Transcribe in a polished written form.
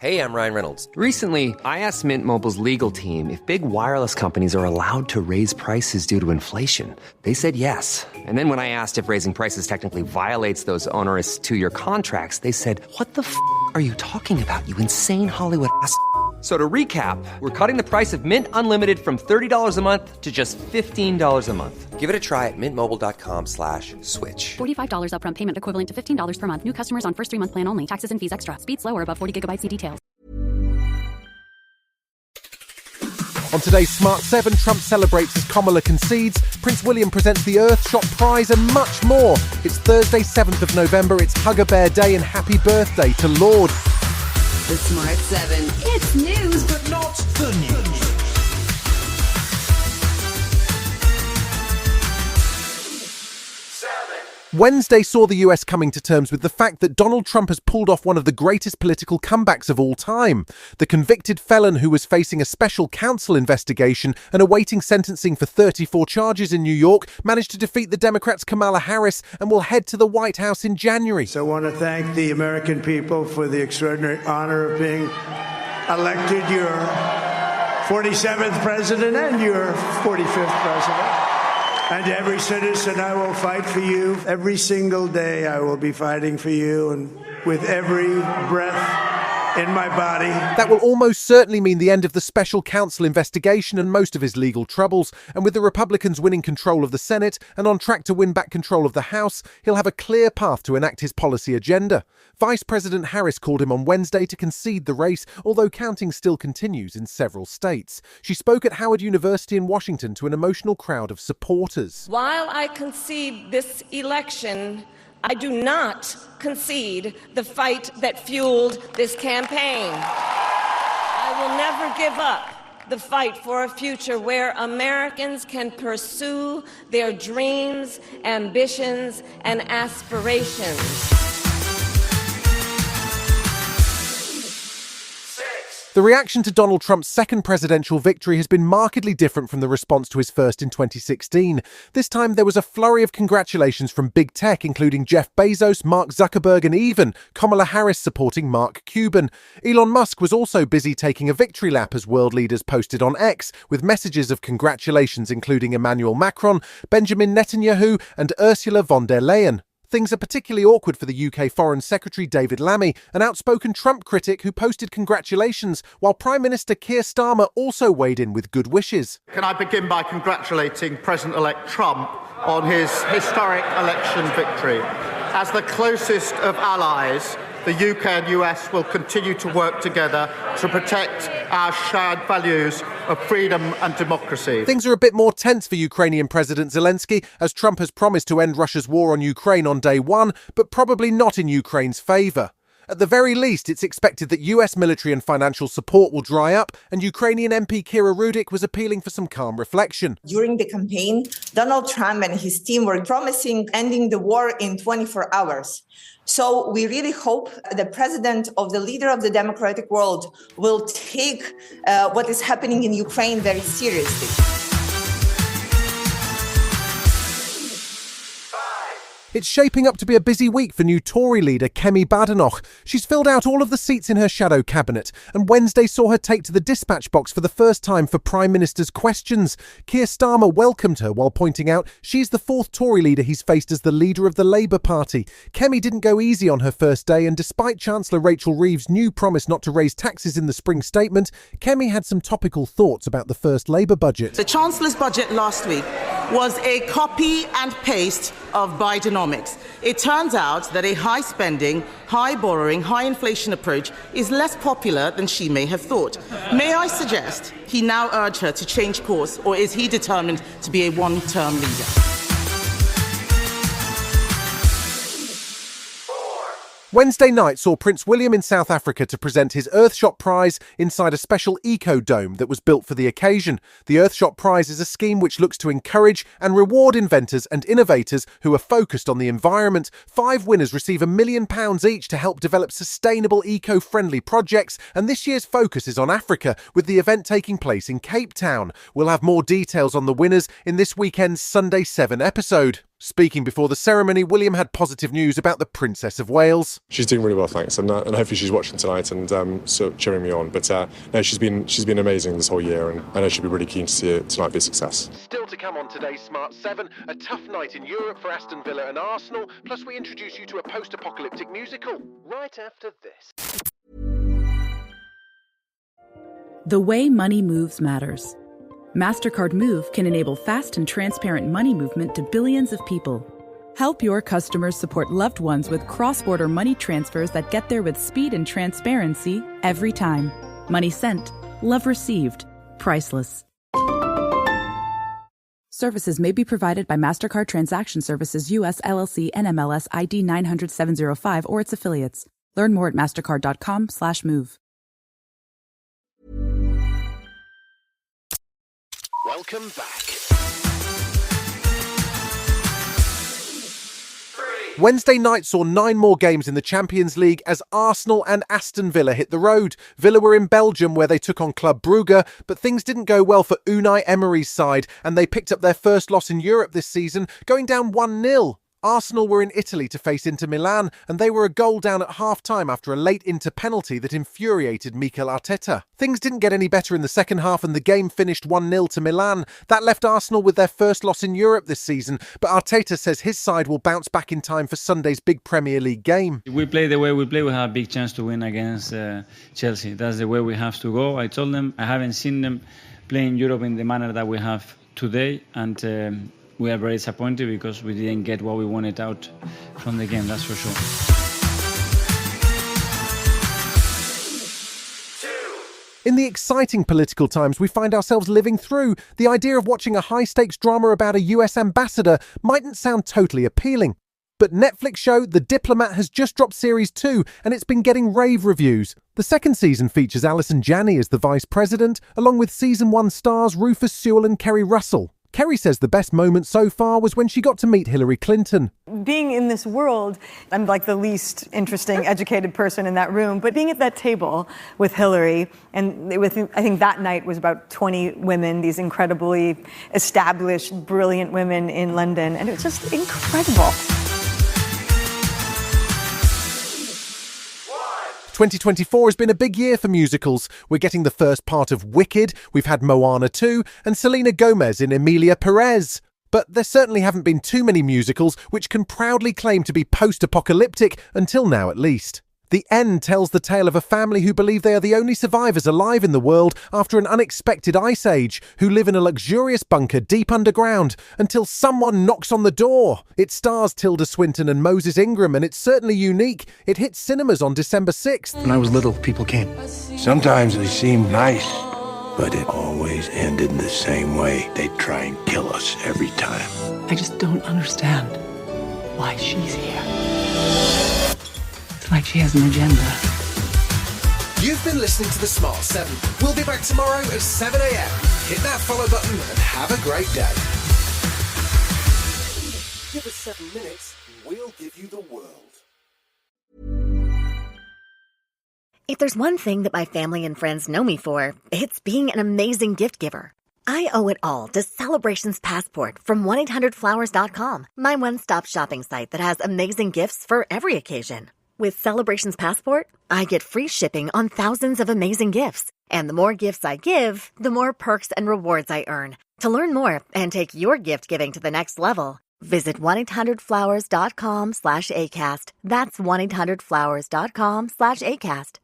Hey, I'm Ryan Reynolds. Recently, I asked Mint Mobile's legal team if big wireless companies are allowed to raise prices due to inflation. They said yes. And then when I asked if raising prices technically violates those onerous two-year contracts, they said, "What the f*** are you talking about, you insane Hollywood ass?" So to recap, we're cutting the price of Mint Unlimited from $30 a month to just $15 a month. Give it a try at mintmobile.com/switch. $45 upfront payment equivalent to $15 per month. New customers on first 3-month plan only. Taxes and fees extra. Speed slower above 40 gigabytes. See details. On today's Smart 7, Trump celebrates as Kamala concedes, Prince William presents the Earthshot Prize and much more. It's Thursday, 7th of November, it's Hugger Bear Day and happy birthday to Lord. The Smart 7. It's news, but not the news. Wednesday saw the US coming to terms with the fact that Donald Trump has pulled off one of the greatest political comebacks of all time. The convicted felon who was facing a special counsel investigation and awaiting sentencing for 34 charges in New York managed to defeat the Democrats' Kamala Harris and will head to the White House in January. So I want to thank the American people for the extraordinary honor of being elected your 47th president and your 45th president. And every citizen, I will fight for you. Every single day, I will be fighting for you, and with every breath in my body. That will almost certainly mean the end of the special counsel investigation and most of his legal troubles. And with the Republicans winning control of the Senate and on track to win back control of the House, he'll have a clear path to enact his policy agenda. Vice President Harris called him on Wednesday to concede the race, although counting still continues in several states. She spoke at Howard University in Washington to an emotional crowd of supporters. While I concede this election, I do not concede the fight that fueled this campaign. I will never give up the fight for a future where Americans can pursue their dreams, ambitions, and aspirations. The reaction to Donald Trump's second presidential victory has been markedly different from the response to his first in 2016. This time there was a flurry of congratulations from big tech, including Jeff Bezos, Mark Zuckerberg, and even Kamala Harris supporting Mark Cuban. Elon Musk was also busy taking a victory lap as world leaders posted on X, with messages of congratulations including Emmanuel Macron, Benjamin Netanyahu, and Ursula von der Leyen. Things are particularly awkward for the UK Foreign Secretary David Lammy, an outspoken Trump critic who posted congratulations, while Prime Minister Keir Starmer also weighed in with good wishes. Can I begin by congratulating President-elect Trump on his historic election victory? As the closest of allies, the UK and US will continue to work together to protect our shared values of freedom and democracy. Things are a bit more tense for Ukrainian President Zelensky, as Trump has promised to end Russia's war on Ukraine on day one, but probably not in Ukraine's favour. At the very least, it's expected that US military and financial support will dry up, and Ukrainian MP Kira Rudik was appealing for some calm reflection. During the campaign, Donald Trump and his team were promising ending the war in 24 hours. So we really hope the president of the leader of the democratic world will take what is happening in Ukraine very seriously. It's shaping up to be a busy week for new Tory leader Kemi Badenoch. She's filled out all of the seats in her shadow cabinet, and Wednesday saw her take to the dispatch box for the first time for Prime Minister's questions. Keir Starmer welcomed her while pointing out she's the fourth Tory leader he's faced as the leader of the Labour Party. Kemi didn't go easy on her first day, and despite Chancellor Rachel Reeves' new promise not to raise taxes in the spring statement, Kemi had some topical thoughts about the first Labour budget. The Chancellor's budget last week was a copy and paste of Bidenomics. It turns out that a high spending, high borrowing, high inflation approach is less popular than she may have thought. May I suggest he now urge her to change course, or is he determined to be a one-term leader? Wednesday night saw Prince William in South Africa to present his Earthshot Prize inside a special eco-dome that was built for the occasion. The Earthshot Prize is a scheme which looks to encourage and reward inventors and innovators who are focused on the environment. 5 winners receive £1 million each to help develop sustainable, eco-friendly projects, and this year's focus is on Africa, with the event taking place in Cape Town. We'll have more details on the winners in this weekend's Sunday 7 episode. Speaking before the ceremony, William had positive news about the Princess of Wales. She's doing really well, thanks, and hopefully she's watching tonight and sort of cheering me on. But no, she's been amazing this whole year, and I know she'll be really keen to see it tonight be a success. Still to come on today's Smart 7, a tough night in Europe for Aston Villa and Arsenal, plus we introduce you to a post-apocalyptic musical, right after this. The way money moves matters. MasterCard Move can enable fast and transparent money movement to billions of people. Help your customers support loved ones with cross-border money transfers that get there with speed and transparency every time. Money sent, love received, priceless. Services may be provided by MasterCard Transaction Services US LLC NMLS ID 900-705 or its affiliates. Learn more at mastercard.com/move. Welcome back. Wednesday night saw 9 more games in the Champions League as Arsenal and Aston Villa hit the road. Villa were in Belgium where they took on Club Brugge, but things didn't go well for Unai Emery's side and they picked up their first loss in Europe this season, going down 1-0. Arsenal were in Italy to face Inter Milan, and they were a goal down at half-time after a late Inter penalty that infuriated Mikel Arteta. Things didn't get any better in the second half and the game finished 1-0 to Milan. That left Arsenal with their first loss in Europe this season, but Arteta says his side will bounce back in time for Sunday's big Premier League game. If we play the way we play, we have a big chance to win against Chelsea. That's the way we have to go. I told them I haven't seen them play in Europe in the manner that we have today, and we are very disappointed because we didn't get what we wanted out from the game, that's for sure. In the exciting political times we find ourselves living through, the idea of watching a high-stakes drama about a US ambassador mightn't sound totally appealing. But Netflix show The Diplomat has just dropped Series 2 and it's been getting rave reviews. The second season features Alison Janney as the Vice President, along with Season 1 stars Rufus Sewell and Kerry Russell. Kerry says the best moment so far was when she got to meet Hillary Clinton. Being in this world, I'm like the least interesting, educated person in that room, but being at that table with Hillary, and I think that night was about 20 women, these incredibly established, brilliant women in London, and it was just incredible. 2024 has been a big year for musicals. We're getting the first part of Wicked, we've had Moana 2, and Selena Gomez in Emilia Perez. But there certainly haven't been too many musicals which can proudly claim to be post-apocalyptic, until now at least. The End tells the tale of a family who believe they are the only survivors alive in the world after an unexpected ice age, who live in a luxurious bunker deep underground until someone knocks on the door. It stars Tilda Swinton and Moses Ingram, and it's certainly unique. It hits cinemas on December 6th. When I was little, people came. Sometimes they seemed nice, but it always ended in the same way. They'd try and kill us every time. I just don't understand why she's here. It's like she has an agenda. You've been listening to The Smart 7. We'll be back tomorrow at 7 a.m. Hit that follow button and have a great day. Give us 7 minutes, we'll give you the world. If there's one thing that my family and friends know me for, it's being an amazing gift giver. I owe it all to Celebrations Passport from 1-800-Flowers.com, my one-stop shopping site that has amazing gifts for every occasion. With Celebrations Passport, I get free shipping on thousands of amazing gifts. And the more gifts I give, the more perks and rewards I earn. To learn more and take your gift giving to the next level, visit 1-800-Flowers.com/ACAST. That's 1-800-Flowers.com/ACAST.